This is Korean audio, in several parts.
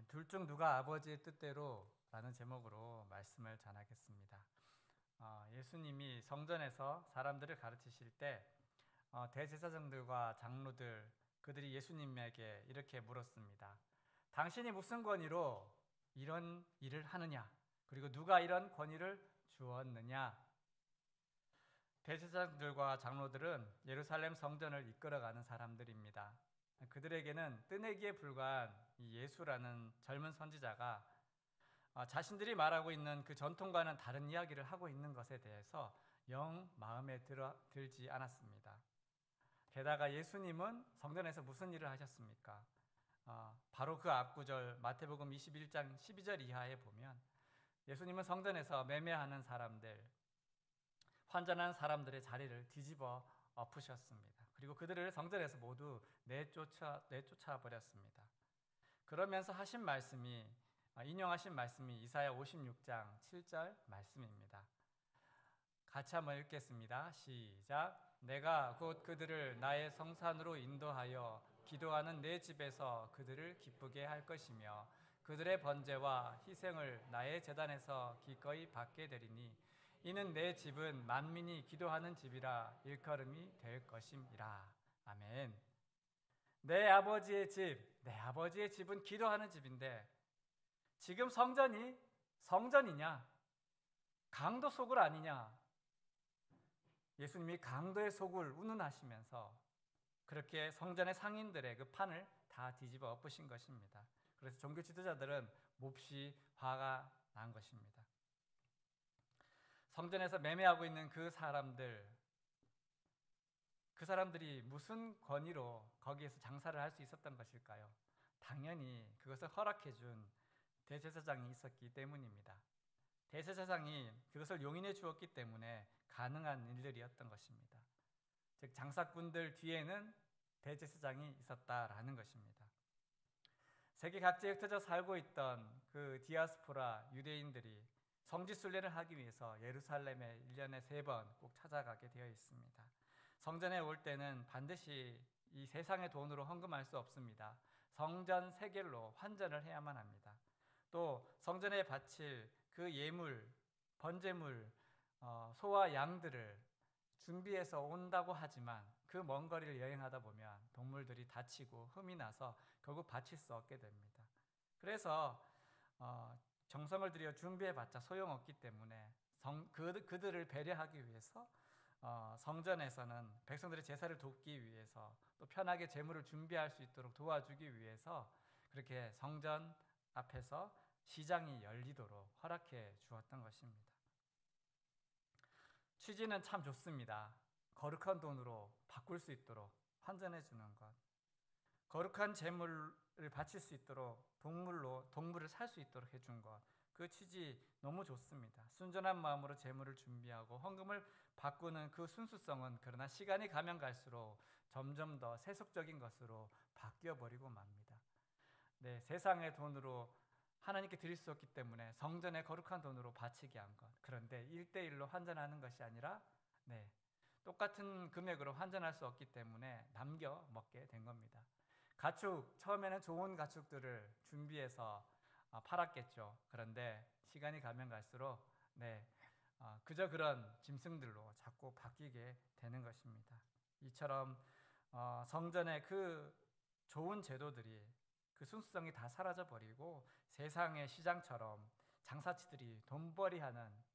둘 중 누가 아버지의 뜻대로 라는 제목으로 말씀을 전하겠습니다. 예수님이 성전에서 사람들을 가르치실 때 대제사장들과 장로들 그들이 예수님에게 이렇게 물었습니다. 당신이 무슨 권위로 이런 일을 하느냐? 그리고 누가 이런 권위를 주었느냐? 대제사장들과 장로들은 예루살렘 성전을 이끌어가는 사람들입니다. 그들에게는 뜨내기에 불과한 이 예수라는 젊은 선지자가 자신들이 말하고 있는 그 전통과는 다른 이야기를 하고 있는 것에 대해서 영 마음에 들지 않았습니다. 게다가 예수님은 성전에서 무슨 일을 하셨습니까? 바로 그 앞구절 마태복음 21장 12절 이하에 보면 예수님은 성전에서 매매하는 사람들, 환전한 사람들의 자리를 뒤집어 엎으셨습니다. 그리고 그들을 성전에서 모두 내쫓아 버렸습니다. 그러면서 하신 말씀이 인용하신 말씀이 이사야 56장 7절 말씀입니다. 같이 한번 읽겠습니다. 시작. 내가 곧 그들을 나의 성산으로 인도하여 기도하는 내 집에서 그들을 기쁘게 할 것이며 그들의 번제와 희생을 나의 제단에서 기꺼이 받게 되리니 이는 내 집은 만민이 기도하는 집이라 일컬음이 될 것임이라. 아멘. 내 아버지의 집은 기도하는 집인데 지금 성전이냐? 강도 속을 아니냐? 예수님이 강도의 속을 운운하시면서 그렇게 성전의 상인들의 그 판을 다 뒤집어 엎으신 것입니다. 그래서 종교 지도자들은 몹시 화가 난 것입니다. 성전에서 매매하고 있는 그 사람들이 무슨 권위로 거기에서 장사를 할 수 있었던 것일까요? 당연히 그것을 허락해 준 대제사장이 있었기 때문입니다. 대제사장이 그것을 용인해 주었기 때문에 가능한 일들이었던 것입니다. 즉 장사꾼들 뒤에는 대제사장이 있었다라는 것입니다. 세계 각지에 흩어져 살고 있던 그 디아스포라 유대인들이 성지순례를 하기 위해서 예루살렘에 1년에 3번 꼭 찾아가게 되어 있습니다. 성전에 올 때는 반드시 이 세상의 돈으로 헌금할 수 없습니다. 성전 세겔로 환전을 해야만 합니다. 또 성전에 바칠 그 예물, 번제물, 소와 양들을 준비해서 온다고 하지만 그 먼 거리를 여행하다 보면 동물들이 다치고 흠이 나서 결국 바칠 수 없게 됩니다. 그래서 정성을 들여 준비해봤자 소용없기 때문에 그들을 배려하기 위해서 성전에서는 백성들의 제사를 돕기 위해서 또 편하게 제물을 준비할 수 있도록 도와주기 위해서 그렇게 성전 앞에서 시장이 열리도록 허락해 주었던 것입니다. 취지는 참 좋습니다. 거룩한 돈으로 바꿀 수 있도록 환전해 주는 것, 거룩한 제물을 바칠 수 있도록 동물을 살 수 있도록 해준 것, 그 취지 너무 좋습니다. 순전한 마음으로 제물을 준비하고 헌금을 바꾸는 그 순수성은 그러나 시간이 가면 갈수록 점점 더 세속적인 것으로 바뀌어 버리고 맙니다. 네, 세상의 돈으로 하나님께 드릴 수 없기 때문에 성전의 거룩한 돈으로 바치게 한 것. 그런데 1대1로 환전하는 것이 아니라 똑같은 금액으로 환전할 수 없기 때문에 남겨 먹게 된 겁니다. 가축, 처음에는 좋은 가축들을 준비해서 팔았겠죠. 그런데 시간이 가면 갈수록 그저 그런 짐승들로 자꾸 바뀌게 되는 것입니다. 이처럼 성전의 그 좋은 제도들이 그 순수성이 다 사라져 버리고 세상의 시장처럼 장사치들이 돈벌이하는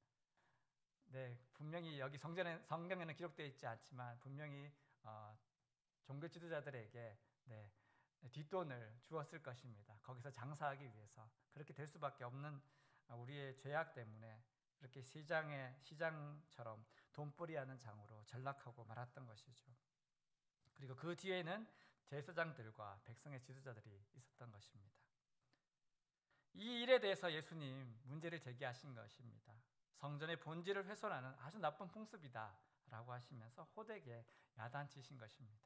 분명히 여기 성경에는 기록되어 있지 않지만 분명히 종교 지도자들에게 뒷돈을 주었을 것입니다. 거기서 장사하기 위해서 그렇게 될 수밖에 없는 우리의 죄악 때문에 그렇게 시장처럼 돈벌이하는 장으로 전락하고 말았던 것이죠. 그리고 그 뒤에는 제사장들과 백성의 지도자들이 있었던 것입니다. 이 일에 대해서 예수님 문제를 제기하신 것입니다. 성전의 본질을 훼손하는 아주 나쁜 풍습이다 라고 하시면서 호되게 야단치신 것입니다.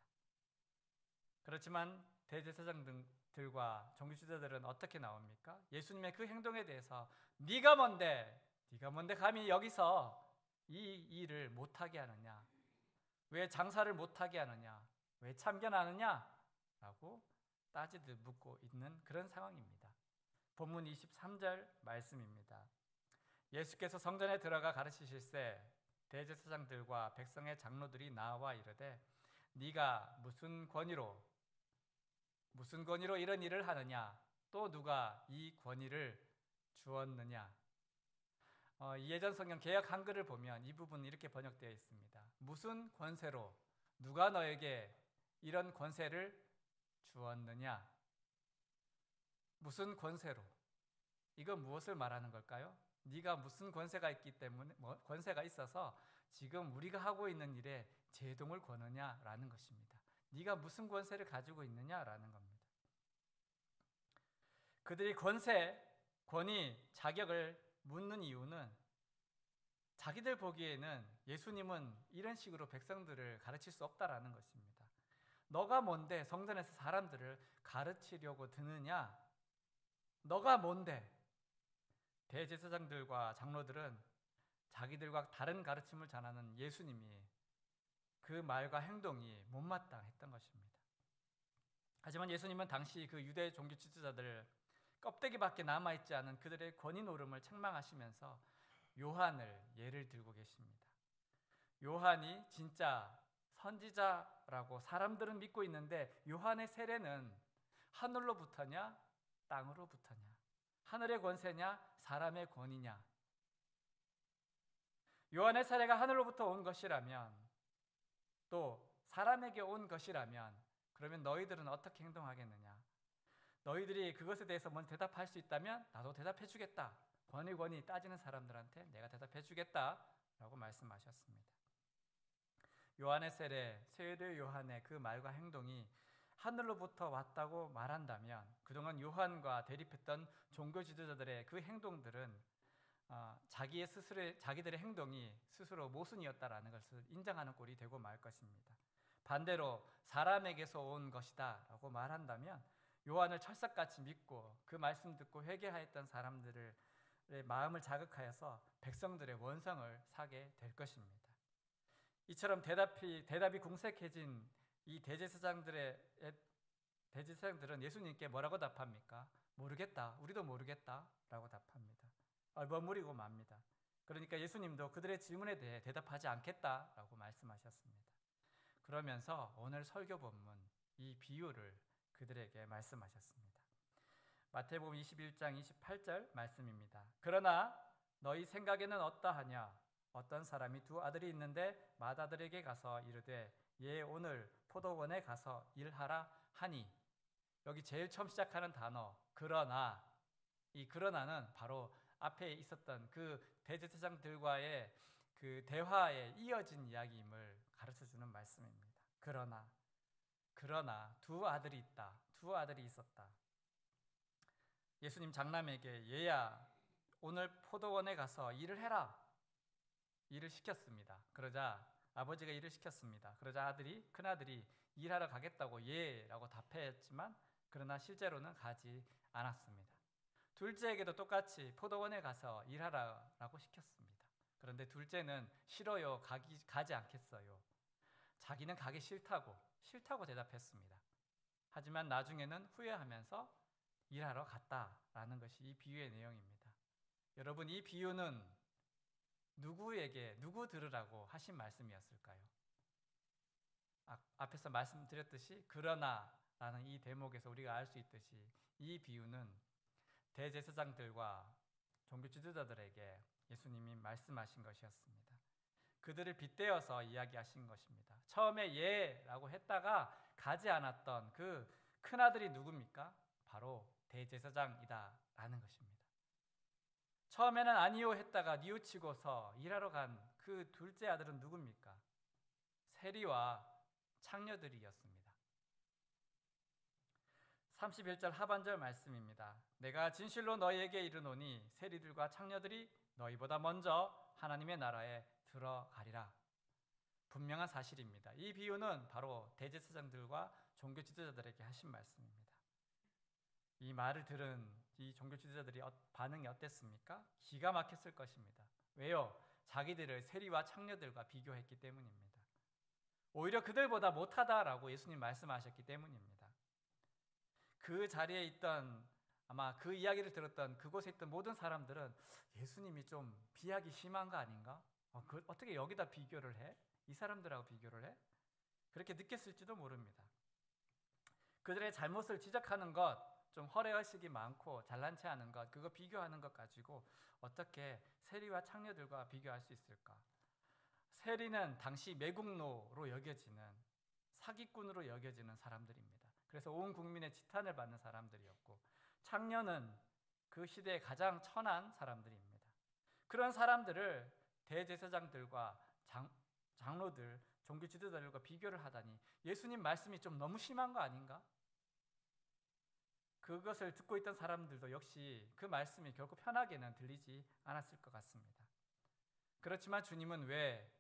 그렇지만 대제사장들과 종교지도자들은 어떻게 나옵니까? 예수님의 그 행동에 대해서 네가 뭔데 감히 여기서 이 일을 못하게 하느냐? 왜 장사를 못하게 하느냐? 왜 참견하느냐? 라고 따지듯 묻고 있는 그런 상황입니다. 본문 23절 말씀입니다. 예수께서 성전에 들어가 가르치실새 대제사장들과 백성의 장로들이 나와 이르되 네가 무슨 권위로 이런 일을 하느냐? 또 누가 이 권위를 주었느냐? 이 예전 성경 개역 한글을 보면 이 부분은 이렇게 번역되어 있습니다. 무슨 권세로 누가 너에게 이런 권세를 주었느냐? 무슨 권세로? 이건 무엇을 말하는 걸까요? 네가 무슨 권세가 있기 때문에 권세가 있어서 지금 우리가 하고 있는 일에 제동을 거느냐라는 것입니다. 네가 무슨 권세를 가지고 있느냐라는 겁니다. 그들이 권세, 권위, 자격을 묻는 이유는 자기들 보기에는 예수님은 이런 식으로 백성들을 가르칠 수 없다라는 것입니다. 너가 뭔데 성전에서 사람들을 가르치려고 드느냐? 너가 뭔데? 대제사장들과 장로들은 자기들과 다른 가르침을 전하는 예수님이 그 말과 행동이 못마땅했던 것입니다. 하지만 예수님은 당시 그 유대 종교 지도자들 껍데기밖에 남아있지 않은 그들의 권위 노름을 책망하시면서 요한을 예를 들고 계십니다. 요한이 진짜 선지자라고 사람들은 믿고 있는데 요한의 세례는 하늘로부터냐 땅으로부터냐, 하늘의 권세냐 사람의 권위냐. 요한의 세례가 하늘로부터 온 것이라면 또 사람에게 온 것이라면 그러면 너희들은 어떻게 행동하겠느냐? 너희들이 그것에 대해서 먼저 대답할 수 있다면 나도 대답해 주겠다. 권위 따지는 사람들한테 내가 대답해 주겠다 라고 말씀하셨습니다. 요한의 세례 요한의 그 말과 행동이 하늘로부터 왔다고 말한다면 그동안 요한과 대립했던 종교 지도자들의 그 행동들은 자기들의 행동이 스스로 모순이었다라는 것을 인정하는 꼴이 되고 말 것입니다. 반대로 사람에게서 온 것이다 라고 말한다면 요한을 철석같이 믿고 그 말씀 듣고 회개하였던 사람들의 마음을 자극하여서 백성들의 원성을 사게 될 것입니다. 이처럼 대답이 궁색해진 이 대제사장들은 예수님께 뭐라고 답합니까? 모르겠다. 우리도 모르겠다 라고 답합니다. 머무르고 맙니다. 그러니까 예수님도 그들의 질문에 대해 대답하지 않겠다라고 말씀하셨습니다. 그러면서 오늘 설교 본문 이 비유를 그들에게 말씀하셨습니다. 마태복음 21장 28절 말씀입니다. 그러나 너희 생각에는 어떠하냐? 어떤 사람이 두 아들이 있는데 맏아들에게 가서 이르되 얘 오늘 포도원에 가서 일하라 하니, 여기 제일 처음 시작하는 단어 그러나, 이 그러나는 바로 앞에 있었던 그 대제사장들과의 그 대화에 이어진 이야기임을 가르쳐주는 말씀입니다. 그러나 두 아들이 있다. 두 아들이 있었다. 예수님 장남에게 얘야 오늘 포도원에 가서 일을 해라. 일을 시켰습니다. 그러자 아버지가 일을 시켰습니다. 그러자 큰아들이 일하러 가겠다고 예라고 답했지만 그러나 실제로는 가지 않았습니다. 둘째에게도 똑같이 포도원에 가서 일하라고 시켰습니다. 그런데 둘째는 싫어요, 가지 않겠어요. 자기는 가기 싫다고 대답했습니다. 하지만 나중에는 후회하면서 일하러 갔다라는 것이 이 비유의 내용입니다. 여러분, 이 비유는 누구 들으라고 하신 말씀이었을까요? 앞에서 말씀드렸듯이 그러나라는 이 대목에서 우리가 알 수 있듯이 이 비유는 대제사장들과 종교 지도자들에게 예수님이 말씀하신 것이었습니다. 그들을 빗대어서 이야기하신 것입니다. 처음에 예라고 했다가 가지 않았던 그 큰아들이 누굽니까? 바로 대제사장이다 라는 것입니다. 처음에는 아니요 했다가 뉘우치고서 일하러 간 그 둘째 아들은 누굽니까? 세리와 창녀들이었습니다. 31절 하반절 말씀입니다. 내가 진실로 너희에게 이르노니 세리들과 창녀들이 너희보다 먼저 하나님의 나라에 들어가리라. 분명한 사실입니다. 이 비유는 바로 대제사장들과 종교 지도자들에게 하신 말씀입니다. 이 말을 들은 이 종교 지도자들이 반응이 어땠습니까? 기가 막혔을 것입니다. 왜요? 자기들을 세리와 창녀들과 비교했기 때문입니다. 오히려 그들보다 못하다라고 예수님 말씀하셨기 때문입니다. 그 자리에 있던 아마 그 이야기를 들었던 그곳에 있던 모든 사람들은 예수님이 좀 비약이 심한 거 아닌가? 어떻게 여기다 비교를 해? 이 사람들하고 비교를 해? 그렇게 느꼈을지도 모릅니다. 그들의 잘못을 지적하는 것, 좀 허례의식이 많고 잘난 체 하는 것, 그거 비교하는 것 가지고 어떻게 세리와 창녀들과 비교할 수 있을까? 세리는 당시 매국노로 여겨지는, 사기꾼으로 여겨지는 사람들입니다. 그래서 온 국민의 지탄을 받는 사람들이었고, 창녀는 그 시대의 가장 천한 사람들입니다. 그런 사람들을 대제사장들과 장로들, 종교 지도자들과 비교를 하다니 예수님 말씀이 좀 너무 심한 거 아닌가? 그것을 듣고 있던 사람들도 역시 그 말씀이 결코 편하게는 들리지 않았을 것 같습니다. 그렇지만 주님은 왜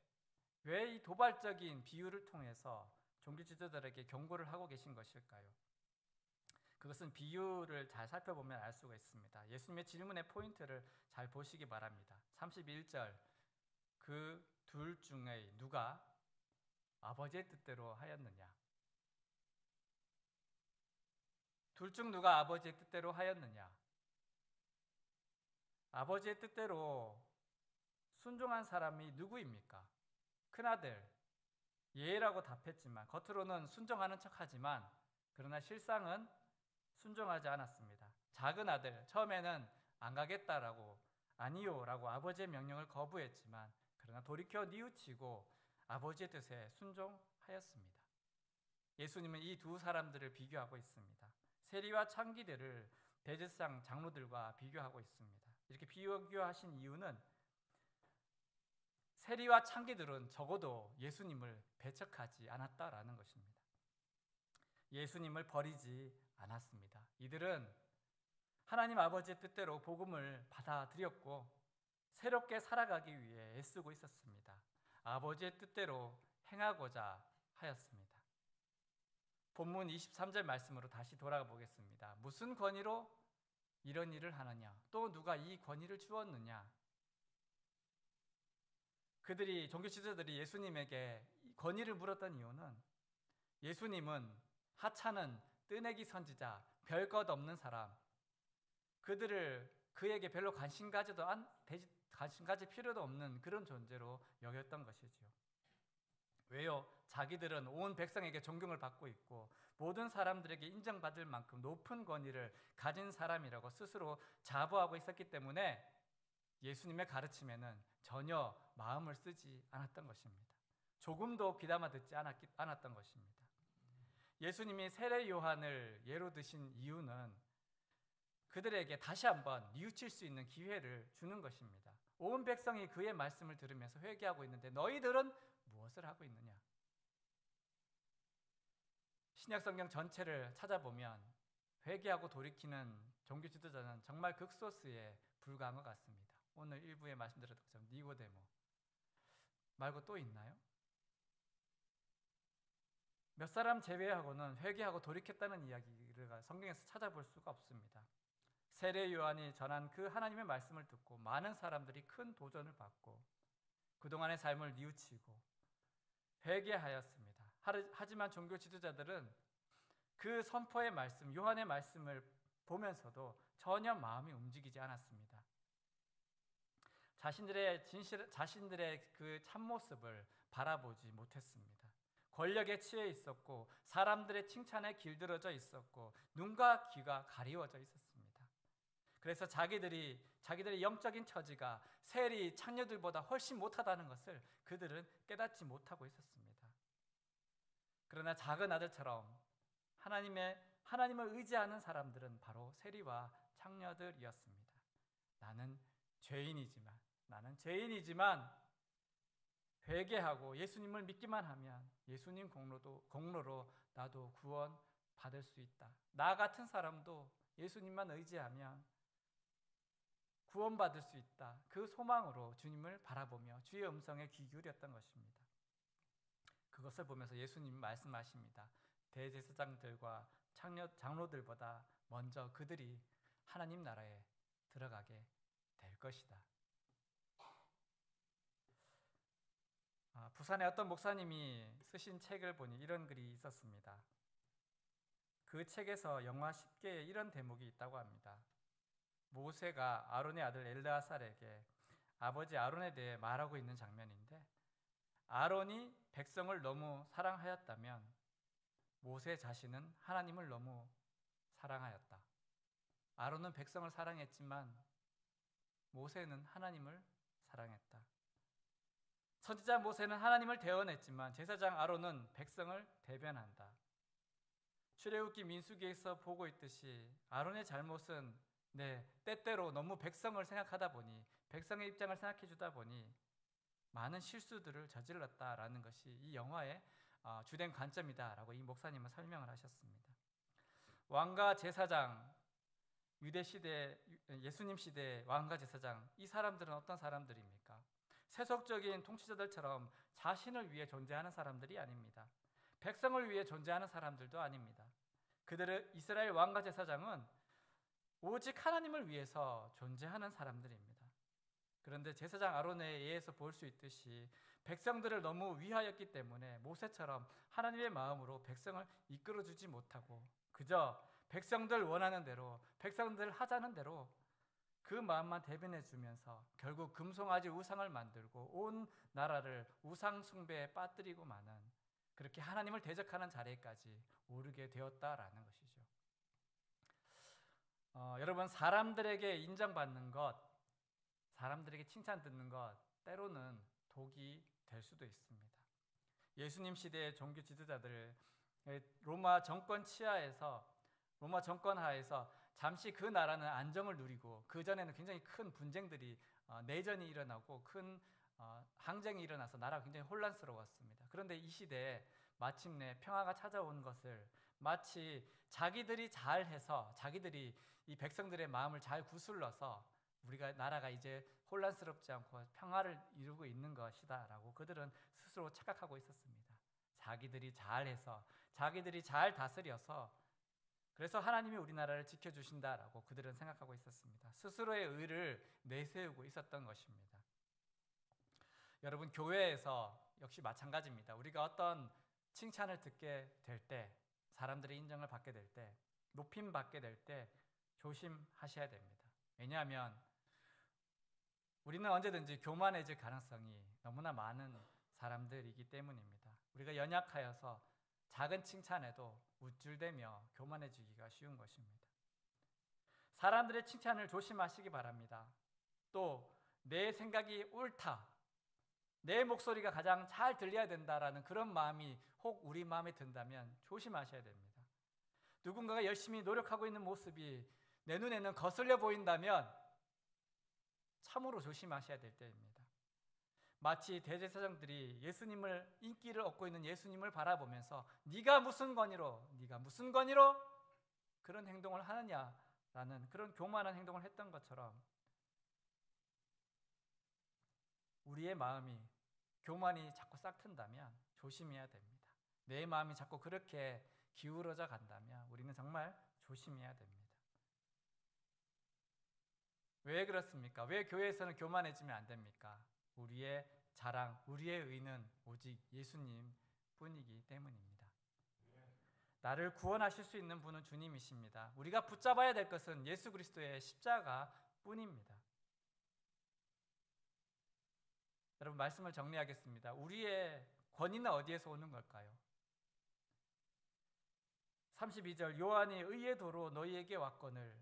이 도발적인 비유를 통해서 종교 지도자들에게 경고를 하고 계신 것일까요? 그것은 비유를 잘 살펴보면 알 수가 있습니다. 예수님의 질문의 포인트를 잘 보시기 바랍니다. 31절, 그 둘 중에 누가 아버지의 뜻대로 하였느냐? 둘 중 누가 아버지의 뜻대로 하였느냐? 아버지의 뜻대로 순종한 사람이 누구입니까? 큰아들 예라고 답했지만, 겉으로는 순종하는 척하지만 그러나 실상은 순종하지 않았습니다. 작은 아들, 처음에는 안 가겠다라고, 아니요라고 아버지의 명령을 거부했지만 그러나 돌이켜 뉘우치고 아버지의 뜻에 순종하였습니다. 예수님은 이 두 사람들을 비교하고 있습니다. 세리와 창기들을 대제사장 장로들과 비교하고 있습니다. 이렇게 비교하신 이유는 세리와 창기들은 적어도 예수님을 배척하지 않았다라는 것입니다. 예수님을 버리지 않았습니다. 이들은 하나님 아버지의 뜻대로 복음을 받아들였고 새롭게 살아가기 위해 애쓰고 있었습니다. 아버지의 뜻대로 행하고자 하였습니다. 본문 23절 말씀으로 다시 돌아가 보겠습니다. 무슨 권위로 이런 일을 하느냐? 또 누가 이 권위를 주었느냐? 그들이, 종교 지도자들이 예수님에게 권위를 물었던 이유는 예수님은 하찮은 뜨내기 선지자, 별것 없는 사람, 그에게 별로 관심 가질 필요도 없는 그런 존재로 여겼던 것이지요. 왜요? 자기들은 온 백성에게 존경을 받고 있고 모든 사람들에게 인정받을 만큼 높은 권위를 가진 사람이라고 스스로 자부하고 있었기 때문에 예수님의 가르침에는 전혀 마음을 쓰지 않았던 것입니다. 조금도 귀담아 듣지 않았던 것입니다. 예수님이 세례 요한을 예로 드신 이유는 그들에게 다시 한번 뉘우칠 수 있는 기회를 주는 것입니다. 온 백성이 그의 말씀을 들으면서 회개하고 있는데 너희들은 무엇을 하고 있느냐? 신약 성경 전체를 찾아보면 회개하고 돌이키는 종교 지도자는 정말 극소수에 불과한 것 같습니다. 오늘 일부에 말씀드렸던 것처럼 니고데모 말고 또 있나요? 몇 사람 제외하고는 회개하고 돌이켰다는 이야기를 성경에서 찾아볼 수가 없습니다. 세례 요한이 전한 그 하나님의 말씀을 듣고 많은 사람들이 큰 도전을 받고 그동안의 삶을 뉘우치고 회개하였습니다. 하지만 종교 지도자들은 그 선포의 말씀, 요한의 말씀을 보면서도 전혀 마음이 움직이지 않았습니다. 자신들의 그 참모습을 바라보지 못했습니다. 권력에 취해 있었고 사람들의 칭찬에 길들여져 있었고 눈과 귀가 가리워져 있었습니다. 그래서 자기들의 영적인 처지가 세리 창녀들보다 훨씬 못하다는 것을 그들은 깨닫지 못하고 있었습니다. 그러나 작은 아들처럼 하나님을 의지하는 사람들은 바로 세리와 창녀들이었습니다. 나는 죄인이지만 회개하고 예수님을 믿기만 하면 예수님 공로로 나도 구원 받을 수 있다. 나 같은 사람도 예수님만 의지하면 구원받을 수 있다. 그 소망으로 주님을 바라보며 주의 음성에 귀 기울였던 것입니다. 그것을 보면서 예수님이 말씀하십니다. 대제사장들과 장로들보다 먼저 그들이 하나님 나라에 들어가게 될 것이다. 부산의 어떤 목사님이 쓰신 책을 보니 이런 글이 있었습니다. 그 책에서 영하 10개에 이런 대목이 있다고 합니다. 모세가 아론의 아들 엘르아살에게 아버지 아론에 대해 말하고 있는 장면인데, 아론이 백성을 너무 사랑하였다면 모세 자신은 하나님을 너무 사랑하였다. 아론은 백성을 사랑했지만 모세는 하나님을 사랑했다. 선지자 모세는 하나님을 대언했지만 제사장 아론은 백성을 대변한다. 출애굽기 민수기에서 보고 있듯이 아론의 잘못은 때때로 너무 백성을 생각하다 보니, 백성의 입장을 생각해 주다 보니 많은 실수들을 저질렀다라는 것이 이 영화의 주된 관점이다라고 이 목사님은 설명을 하셨습니다. 왕과 제사장, 유대 시대, 예수님 시대 왕과 제사장, 이 사람들은 어떤 사람들입니까? 세속적인 통치자들처럼 자신을 위해 존재하는 사람들이 아닙니다. 백성을 위해 존재하는 사람들도 아닙니다. 그들의 이스라엘 왕과 제사장은 오직 하나님을 위해서 존재하는 사람들입니다. 그런데 제사장 아론에 의해서 볼 수 있듯이 백성들을 너무 위하였기 때문에 모세처럼 하나님의 마음으로 백성을 이끌어주지 못하고 그저 백성들 원하는 대로, 백성들 하자는 대로 그 마음만 대변해 주면서 결국 금송아지 우상을 만들고 온 나라를 우상 숭배에 빠뜨리고 마는, 그렇게 하나님을 대적하는 자리까지 오르게 되었다라는 것이죠. 여러분, 사람들에게 인정받는 것, 사람들에게 칭찬 듣는 것, 때로는 독이 될 수도 있습니다. 예수님 시대의 종교 지도자들, 로마 정권 하에서 잠시 그 나라는 안정을 누리고, 그 전에는 굉장히 큰 분쟁들이, 내전이 일어나고 큰 항쟁이 일어나서 나라가 굉장히 혼란스러웠습니다. 그런데 이 시대에 마침내 평화가 찾아온 것을 마치 자기들이 잘해서, 자기들이 이 백성들의 마음을 잘 구슬러서 우리가 나라가 이제 혼란스럽지 않고 평화를 이루고 있는 것이다라고 그들은 스스로 착각하고 있었습니다. 자기들이 잘해서, 자기들이 잘 다스려서, 그래서 하나님이 우리나라를 지켜주신다라고 그들은 생각하고 있었습니다. 스스로의 의를 내세우고 있었던 것입니다. 여러분, 교회에서 역시 마찬가지입니다. 우리가 어떤 칭찬을 듣게 될 때, 사람들의 인정을 받게 될 때, 높임 받게 될 때 조심하셔야 됩니다. 왜냐하면 우리는 언제든지 교만해질 가능성이 너무나 많은 사람들이기 때문입니다. 우리가 연약하여서 작은 칭찬에도 우쭐대며 교만해지기가 쉬운 것입니다. 사람들의 칭찬을 조심하시기 바랍니다. 또 내 생각이 옳다, 내 목소리가 가장 잘 들려야 된다라는 그런 마음이 혹 우리 마음에 든다면 조심하셔야 됩니다. 누군가가 열심히 노력하고 있는 모습이 내 눈에는 거슬려 보인다면 참으로 조심하셔야 될 때입니다. 마치 대제사장들이 예수님을, 인기를 얻고 있는 예수님을 바라보면서 네가 무슨 권위로 그런 행동을 하느냐라는 그런 교만한 행동을 했던 것처럼 우리의 마음이 교만이 자꾸 싹튼다면 조심해야 됩니다. 내 마음이 자꾸 그렇게 기울어져 간다면 우리는 정말 조심해야 됩니다. 왜 그렇습니까? 왜 교회에서는 교만해지면 안 됩니까? 우리의 자랑, 우리의 의는 오직 예수님 뿐이기 때문입니다. 나를 구원하실 수 있는 분은 주님이십니다. 우리가 붙잡아야 될 것은 예수 그리스도의 십자가 뿐입니다. 여러분, 말씀을 정리하겠습니다. 우리의 권위는 어디에서 오는 걸까요? 32절, 요한이 의의 도로 너희에게 왔거늘.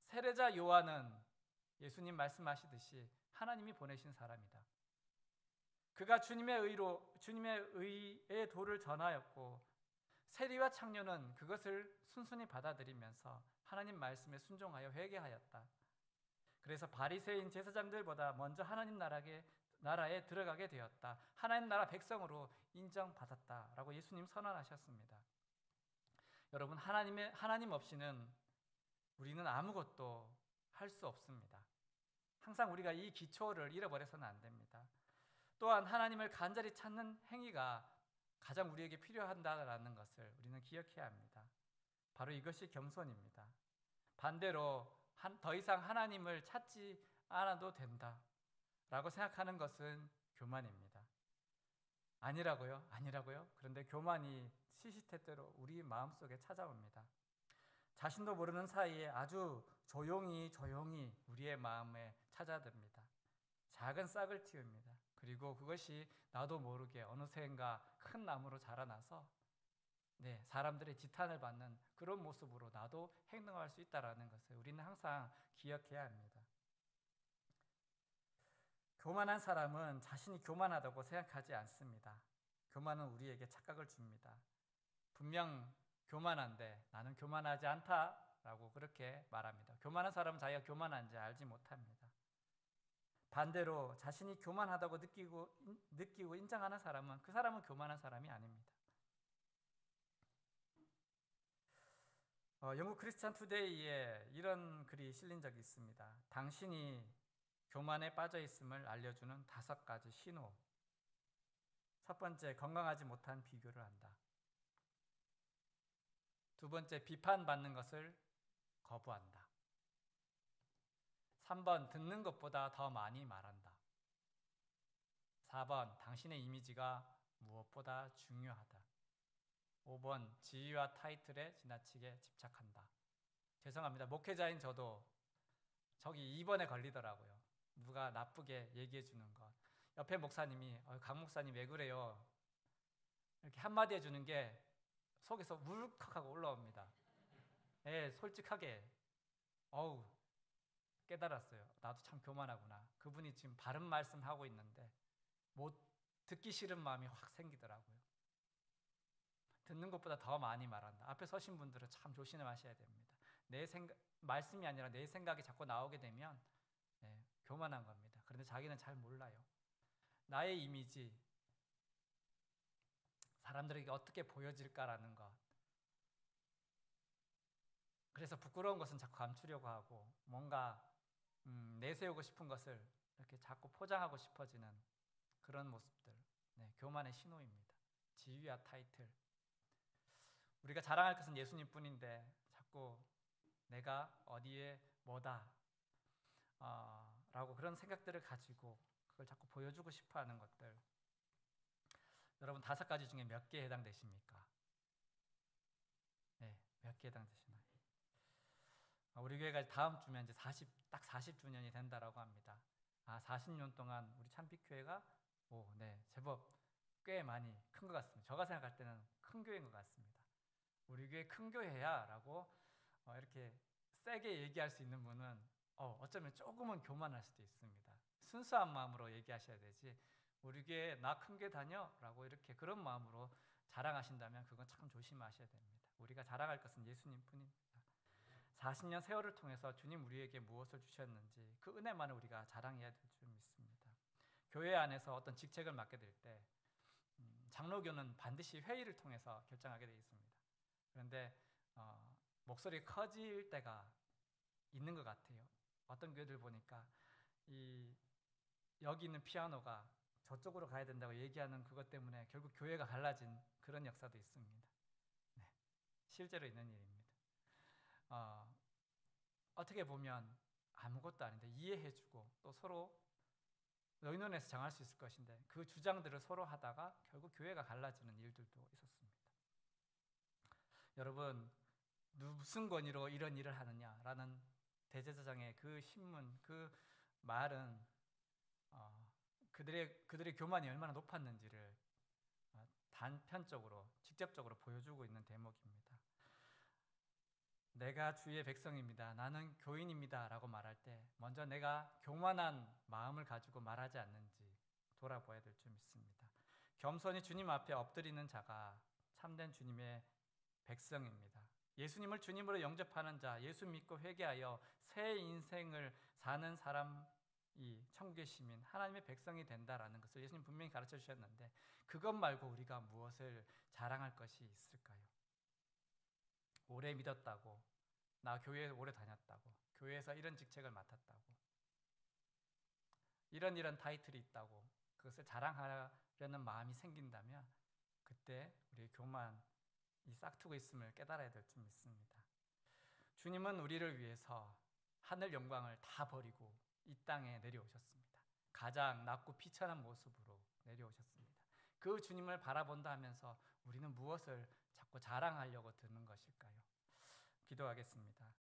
세례자 요한은 예수님 말씀하시듯이 하나님이 보내신 사람이다. 그가 주님의 의의 도를 전하였고, 세리와 창녀는 그것을 순순히 받아들이면서 하나님 말씀에 순종하여 회개하였다. 그래서 바리새인 제사장들보다 먼저 하나님 나라에 들어가게 되었다. 하나님 나라 백성으로 인정받았다라고 예수님 선언하셨습니다. 여러분, 하나님 없이는 우리는 아무것도 할 수 없습니다. 항상 우리가 이 기초를 잃어버려서는 안 됩니다. 또한 하나님을 간절히 찾는 행위가 가장 우리에게 필요하다는 것을 우리는 기억해야 합니다. 바로 이것이 겸손입니다. 반대로 더 이상 하나님을 찾지 않아도 된다라고 생각하는 것은 교만입니다. 아니라고요? 그런데 교만이 시시때때로 우리 마음속에 찾아옵니다. 자신도 모르는 사이에 아주 조용히 우리의 마음에 찾아듭니다. 작은 싹을 틔웁니다. 그리고 그것이 나도 모르게 어느새인가 큰 나무로 자라나서 사람들의 지탄을 받는 그런 모습으로 나도 행동할 수 있다는 것을 우리는 항상 기억해야 합니다. 교만한 사람은 자신이 교만하다고 생각하지 않습니다. 교만은 우리에게 착각을 줍니다. 분명 교만한데 나는 교만하지 않다라고 그렇게 말합니다. 교만한 사람은 자기가 교만한지 알지 못합니다. 반대로 자신이 교만하다고 느끼고 인정하는 사람은 그 사람은 교만한 사람이 아닙니다. 영국 크리스찬 투데이에 이런 글이 실린 적이 있습니다. 당신이 교만에 빠져 있음을 알려주는 5가지 신호. 첫 번째, 건강하지 못한 비교를 한다. 두 번째, 비판받는 것을 거부한다. 3번, 듣는 것보다 더 많이 말한다. 4번, 당신의 이미지가 무엇보다 중요하다. 5번, 지위와 타이틀에 지나치게 집착한다. 죄송합니다. 목회자인 저도 저기 2번에 걸리더라고요. 누가 나쁘게 얘기해 주는 것. 옆에 목사님이 강 목사님 왜 그래요? 이렇게 한마디 해주는 게 속에서 울컥하고 올라옵니다. 솔직하게 깨달았어요. 나도 참 교만하구나. 그분이 지금 바른 말씀하고 있는데 못 듣기 싫은 마음이 확 생기더라고요. 듣는 것보다 더 많이 말한다. 앞에 서신 분들은 참 조심하셔야 됩니다. 내 생각, 말씀이 아니라 내 생각이 자꾸 나오게 되면 교만한 겁니다. 그런데 자기는 잘 몰라요. 나의 이미지, 사람들에게 어떻게 보여질까라는 것. 그래서 부끄러운 것은 자꾸 감추려고 하고 뭔가 내세우고 싶은 것을 이렇게 자꾸 포장하고 싶어지는 그런 모습들. 교만의 신호입니다. 지위와 타이틀. 우리가 자랑할 것은 예수님 뿐인데 자꾸 내가 어디에 뭐다 라고 그런 생각들을 가지고 그걸 자꾸 보여주고 싶어하는 것들. 여러분 5가지 중에 몇 개에 해당되십니까? 몇 개에 해당되시나요? 우리 교회가 다음 주면 이제 딱 40주년이 된다라고 합니다. 40년 동안 우리 참빛교회가 제법 꽤 많이 큰 것 같습니다. 제가 생각할 때는 큰 교회인 것 같습니다. 우리 교회 큰 교회야 라고 이렇게 세게 얘기할 수 있는 분은 어쩌면 조금은 교만할 수도 있습니다. 순수한 마음으로 얘기하셔야 되지 우리 교회 나 큰 교회 다녀 라고 이렇게 그런 마음으로 자랑하신다면 그건 참 조심하셔야 됩니다. 우리가 자랑할 것은 예수님 뿐입니다. 40년 세월을 통해서 주님 우리에게 무엇을 주셨는지 그 은혜만을 우리가 자랑해야 될 줄 믿습니다. 교회 안에서 어떤 직책을 맡게 될 때 장로교는 반드시 회의를 통해서 결정하게 되어 있습니다. 그런데 목소리가 커질 때가 있는 것 같아요. 어떤 교회들 보니까 여기 있는 피아노가 저쪽으로 가야 된다고 얘기하는 그것 때문에 결국 교회가 갈라진 그런 역사도 있습니다. 실제로 있는 일입니다. 어떻게 보면 아무것도 아닌데 이해해주고 또 서로 의논해서 정할 수 있을 것인데 그 주장들을 서로 하다가 결국 교회가 갈라지는 일들도 있었습니다. 여러분 무슨 권위로 이런 일을 하느냐라는 대제사장의 그 신문, 그 말은 그들의 교만이 얼마나 높았는지를 단편적으로 직접적으로 보여주고 있는 대목입니다. 내가 주의 백성입니다. 나는 교인입니다. 라고 말할 때 먼저 내가 교만한 마음을 가지고 말하지 않는지 돌아봐야 될 줄 믿습니다. 겸손히 주님 앞에 엎드리는 자가 참된 주님의 백성입니다. 예수님을 주님으로 영접하는 자, 예수 믿고 회개하여 새 인생을 사는 사람이 천국의 시민, 하나님의 백성이 된다라는 것을 예수님 분명히 가르쳐 주셨는데 그것 말고 우리가 무엇을 자랑할 것이 있을까요? 오래 믿었다고, 나 교회에 오래 다녔다고, 교회에서 이런 직책을 맡았다고, 이런 타이틀이 있다고 그것을 자랑하려는 마음이 생긴다면 그때 우리의 교만이 싹트고 있음을 깨달아야 될 줄 믿습니다. 주님은 우리를 위해서 하늘 영광을 다 버리고 이 땅에 내려오셨습니다. 가장 낮고 비천한 모습으로 내려오셨습니다. 그 주님을 바라본다 하면서 우리는 무엇을 자꾸 자랑하려고 듣는 것일까요? 기도하겠습니다.